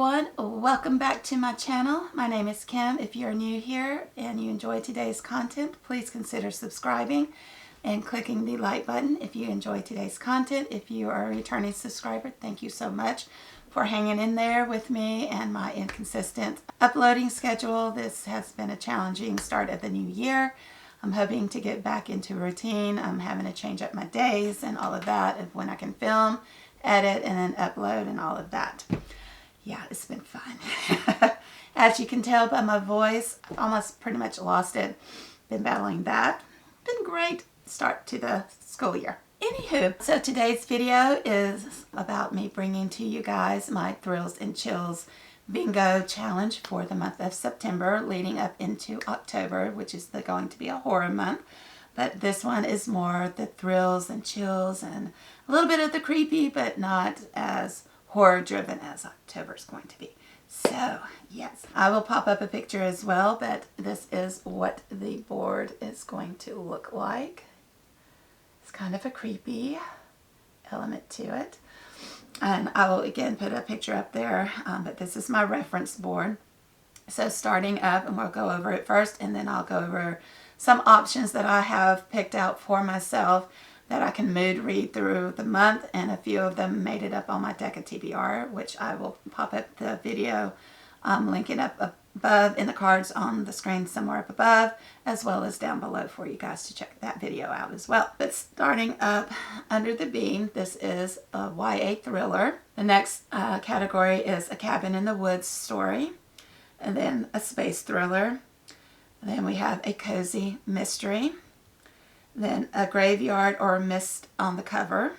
everyone, welcome back to my channel. My name is Kim. If you're new here and you enjoy today's content, please consider subscribing and clicking the like button if you enjoy today's content. If you are a returning subscriber, thank you so much for hanging in there with me and my inconsistent uploading schedule. This has been a challenging start of the new year. I'm hoping to get back into routine. I'm having to change up my days and all of that of when I can film, edit, and then upload and all of that. Yeah, it's been fun. As you can tell by my voice, I've almost pretty much lost it. Been battling that. Been great start to the school year. Anywho, so today's video is about me bringing to you guys my Thrills and Chills bingo challenge for the month of September leading up into October, which is going to be a horror month. But this one is more the thrills and chills and a little bit of the creepy, but not as horror driven as October is going to be. So yes, I will pop up a picture as well, but this is what the board is going to look like. It's kind of a creepy element to it. And I will again put a picture up there, but this is my reference board. So starting up, and we'll go over it first, and then I'll go over some options that I have picked out for myself that I can mood read through the month, and a few of them made it up on my deck of TBR, which I will pop up the video, linking up above in the cards on the screen somewhere up above, as well as down below for you guys to check that video out as well. But starting up under the bean, this is a YA thriller. The next category is a cabin in the woods story, and then a space thriller. Then we have a cozy mystery. Then a graveyard or mist on the cover.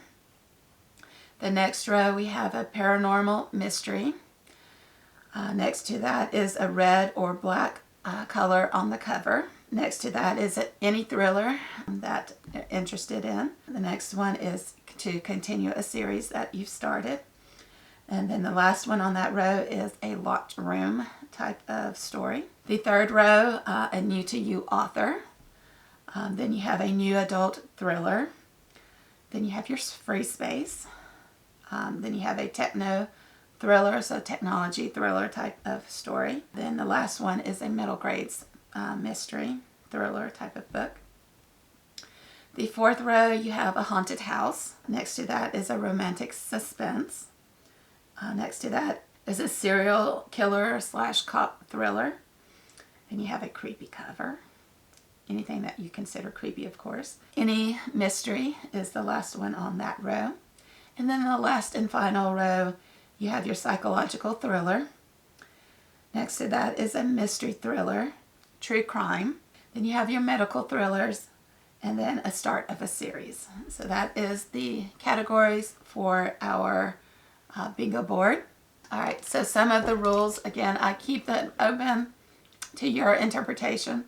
The next row we have a paranormal mystery. Next to that is a red or black color on the cover. Next to that is any thriller that you're interested in. The next one is to continue a series that you've started. And then the last one on that row is a locked room type of story. The third row, a new to you author. Then you have a new adult thriller. Then you have your free space. Then you have a techno thriller, so technology thriller type of story. Then the last one is a middle grades mystery thriller type of book. The fourth row you have a haunted house. Next to that is a romantic suspense. Next to that is a serial killer / cop thriller. And you have a creepy cover. Anything that you consider creepy, of course. Any mystery is the last one on that row. And then the last and final row, you have your psychological thriller. Next to that is a mystery thriller, true crime. Then you have your medical thrillers, and then a start of a series. So that is the categories for our bingo board. All right, so some of the rules, again, I keep them open to your interpretation.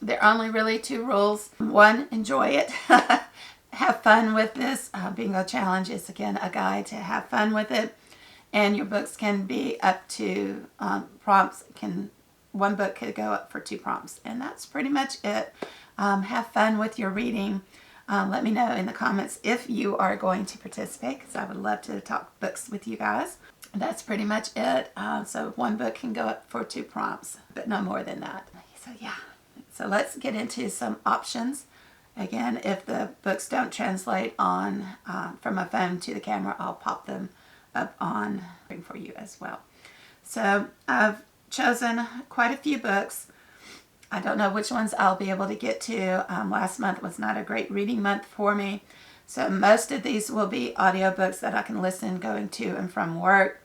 There are only really two rules. One, enjoy it. Have fun with this. Bingo challenge is, again, a guide to have fun with it. And your books can be up to prompts. One book could go up for 2 prompts. And that's pretty much it. Have fun with your reading. Let me know in the comments if you are going to participate, because I would love to talk books with you guys. That's pretty much it. So one book can go up for 2 prompts, but no more than that. So yeah. So let's get into some options. Again, if the books don't translate on from my phone to the camera, I'll pop them up on for you as well. So I've chosen quite a few books. I don't know which ones I'll be able to get to. Last month was not a great reading month for me. So most of these will be audiobooks that I can listen going to and from work.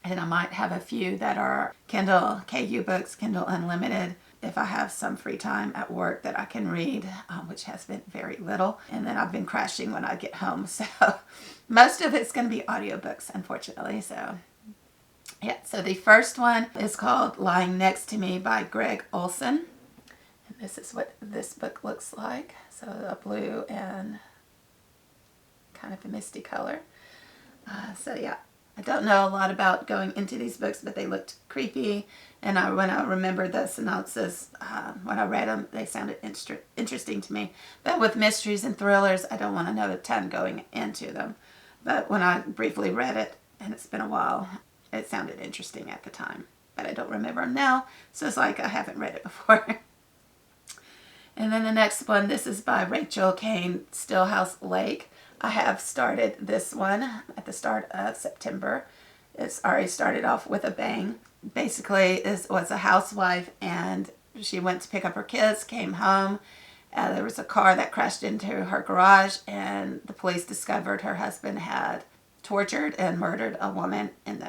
And I might have a few that are Kindle KU books, Kindle Unlimited, if I have some free time at work that I can read, which has been very little. And then I've been crashing when I get home. So most of it's going to be audiobooks, unfortunately. So yeah, so the first one is called Lying Next to Me by Greg Olson. And this is what this book looks like. So a blue and kind of a misty color. So yeah. I don't know a lot about going into these books, but they looked creepy. And when I remembered the synopsis, when I read them, they sounded interesting to me. But with mysteries and thrillers, I don't want to know a ton going into them. But when I briefly read it, and it's been a while, it sounded interesting at the time, but I don't remember them now, so it's like I haven't read it before. And then the next one, this is by Rachel Kane, Stillhouse Lake. I have started this one at the start of September. It's already started off with a bang. Basically, it was a housewife, and she went to pick up her kids, came home. There was a car that crashed into her garage, and the police discovered her husband had tortured and murdered a woman in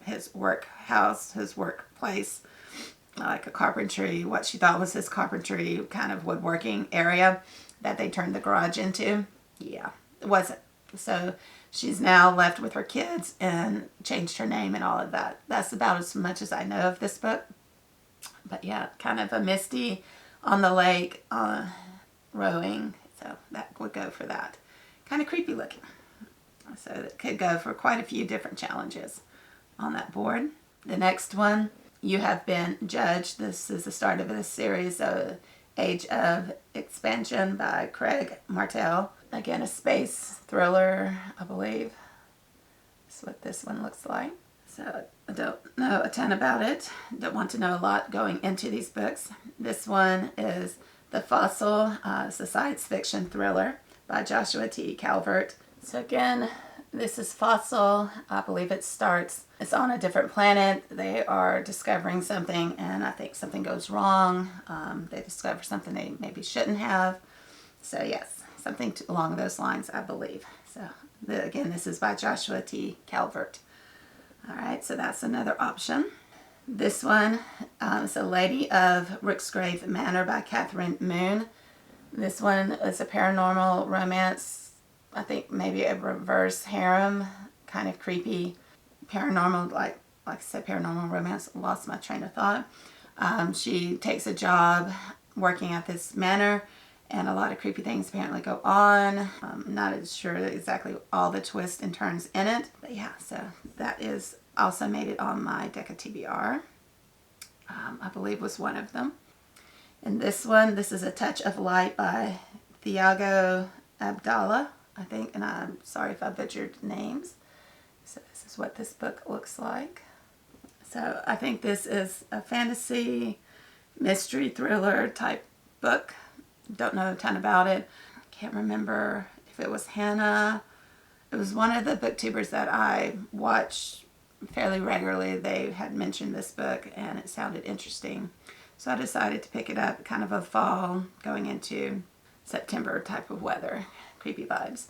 his workplace, like a carpentry, what she thought was his carpentry kind of woodworking area that they turned the garage into. Yeah, it wasn't. So she's now left with her kids and changed her name and all of that. That's about as much as I know of this book. But yeah, kind of a misty on the lake, rowing. So that would go for that. Kind of creepy looking. So it could go for quite a few different challenges on that board. The next one, You Have Been Judged. This is the start of this series, Age of Expansion by Craig Martell. Again, a space thriller, I believe. That's what this one looks like. So I don't know a ton about it. Don't want to know a lot going into these books. This one is The Fossil. It's a science fiction thriller by Joshua T. Calvert. So again, this is Fossil. I believe it's on a different planet. They are discovering something, and I think something goes wrong. They discover something they maybe shouldn't have. So yes, something along those lines, I believe. So again, this is by Joshua T. Calvert. All right, so that's another option. This one is A Lady of Rooksgrave Manor by Catherine Moon. This one is a paranormal romance. I think maybe a reverse harem, kind of creepy, paranormal, like I said, paranormal romance. Lost my train of thought. She takes a job working at this manor, and a lot of creepy things apparently go on. I'm not sure exactly all the twists and turns in it. But yeah, so that is also made it on my deck of TBR. I believe was one of them. And this one, this is A Touch of Light by Thiago Abdallah, I think. And I'm sorry if I butchered names. So this is what this book looks like. So I think this is a fantasy, mystery, thriller type book. Don't know a ton about it. Can't remember if it was Hannah. It was one of the booktubers that I watch fairly regularly. They had mentioned this book and it sounded interesting. So I decided to pick it up, kind of a fall going into September type of weather. Creepy vibes.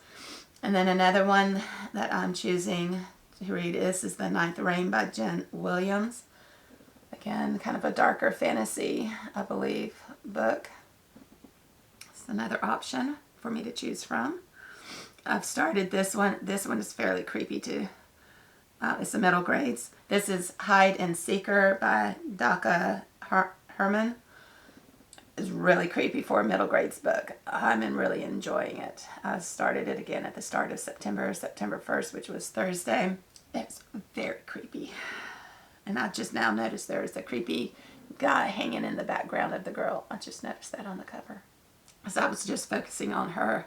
And then another one that I'm choosing to read is The Ninth Rain by Jen Williams. Again, kind of a darker fantasy, I believe, book. It's another option for me to choose from. I've started this one. This one is fairly creepy too. It's the middle grades. This is Hide and Seeker by Daka Herman. It's really creepy for a middle grades book. I'm really enjoying it. I started it again at the start of September 1st, which was Thursday. It's very creepy. And I just now noticed there's a creepy guy hanging in the background of the girl. I just noticed that on the cover. So I was just focusing on her.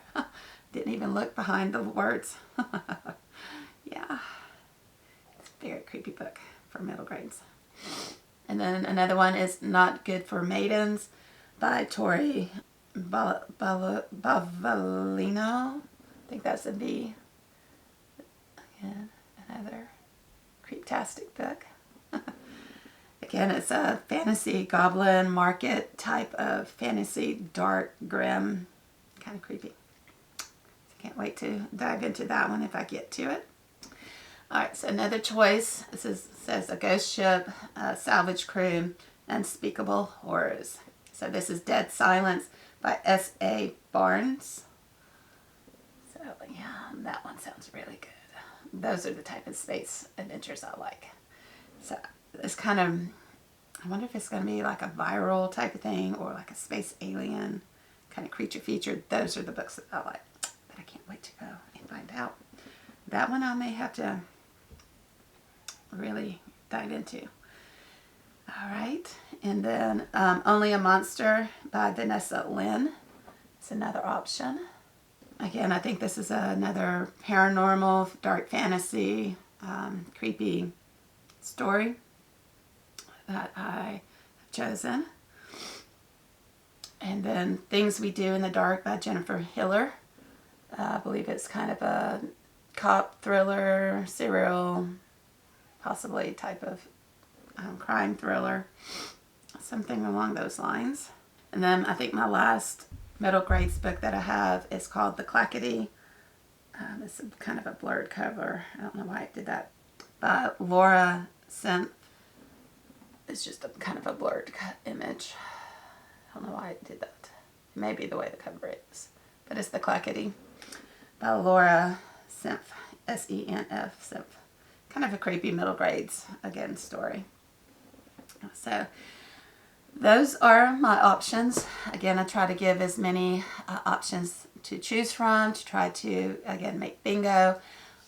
Didn't even look behind the words. Yeah. It's a very creepy book for middle grades. And then another one is Not Good for Maidens by Tori Bavalino. I think that's a B. Again, another creeptastic book. Again, it's a fantasy goblin market type of fantasy, dark, grim, kind of creepy. So can't wait to dive into that one if I get to it. Alright, so another choice. Says A Ghost Ship, Salvage Crew, Unspeakable Horrors. So this is Dead Silence by S.A. Barnes. So yeah, that one sounds really good. Those are the type of space adventures I like. So it's kind of, I wonder if it's going to be like a viral type of thing or like a space alien kind of creature feature. Those are the books that I like. But I can't wait to go and find out. That one I may have to really dive into. All right. And then Only a Monster by Vanessa Lynn. It's another option. Again, I think this is another paranormal, dark fantasy, creepy story that I have chosen. And then Things We Do in the Dark by Jennifer Hiller. I believe it's kind of a cop thriller, serial, possibly type of crime thriller, something along those lines. And then I think my last middle grades book that I have is called The Clackety. It's kind of a blurred cover. I don't know why it did that. By Laura Sent. It's just a kind of a blurred image. I don't know why it did that. It may be the way the cover is. But it's The Clackety by Laura Senf. S-E-N-F. Senf. Kind of a creepy middle grades, again, story. So those are my options. Again, I try to give as many options to choose from to try to, again, make bingo.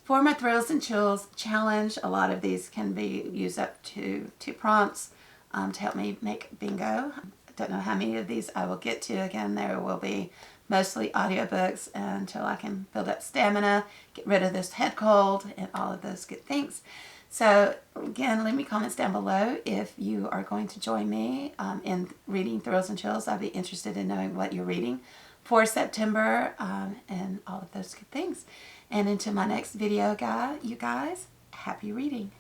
For my Thrills and Chills challenge, a lot of these can be used up to 2 prompts to help me make bingo. I don't know how many of these I will get to. Again, there will be mostly audiobooks until I can build up stamina, get rid of this head cold, and all of those good things. So again, leave me comments down below if you are going to join me in reading Thrills and Chills. I'd be interested in knowing what you're reading for September and all of those good things. And until my next video, you guys, happy reading.